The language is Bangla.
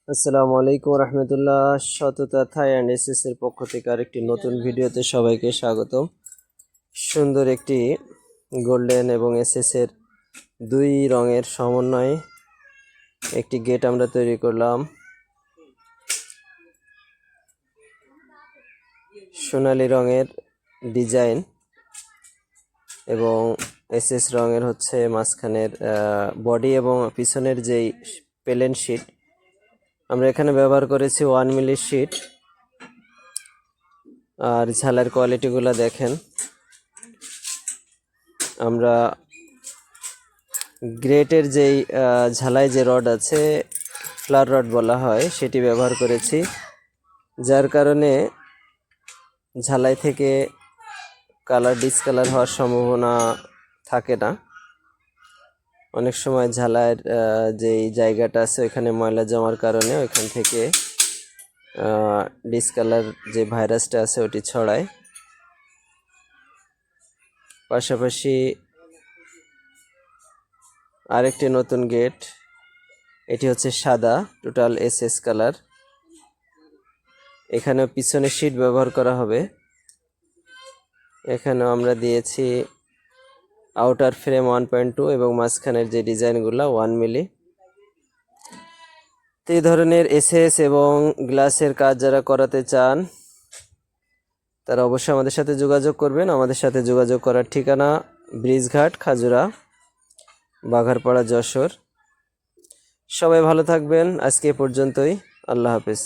আসসালামু আলাইকুম রহমতুল্লাহ। সততা থাই অ্যান্ড এসএস এর পক্ষ থেকে আরেকটি নতুন ভিডিওতে সবাইকে স্বাগতম। সুন্দর একটি গোল্ডেন এবং এসএস এর দুই রঙের সমন্বয়ে একটি গেট আমরা তৈরি করলাম। সোনালী রঙের ডিজাইন এবং এসএস রঙের হচ্ছে মাঝখানের বডি এবং পিছনের যেই প্লেন শিট আমরা এখানে ব্যবহার করেছি 1 মিলি শিট। আর ঝালার কোয়ালিটিগুলো দেখেন, আমরা গ্রেটের যেই ঝালাই যে রড আছে, ফ্লার রড বলা হয়, সেটি ব্যবহার করেছি, যার কারণে ঝালাই থেকে কালার ডিসকালার হওয়ার সম্ভাবনা থাকে না। অনেক সময় ঝালাইয়ের যেই জায়গাটা আছে ওইখানে ময়লা জমার কারণে ওইখান থেকে ডিসকালার যে ভাইরাসটা আছে ওটি ছড়ায়। পাশাপাশি আরেকটি নতুন গেট, এটি হচ্ছে সাদা, টোটাল এসএস কালার। এখানে পিছনে শীট ব্যবহার করা হবে। এখানেও আমরা দিয়েছি আউটার ফ্রেম 1.2 এবং মাঝখানের যে ডিজাইনগুলো 1 মিলি। তো এই ধরনের এসএস এবং গ্লাসের কাজ যারা করাতে চান তারা অবশ্যই আমাদের সাথে যোগাযোগ করবেন। আমাদের সাথে যোগাযোগ করার ঠিকানা ব্রিজঘাট, খাজুরা, বাঘারপাড়া, যশোর। সবাই ভালো থাকবেন। আজকে এ পর্যন্তই। আল্লাহ হাফেজ।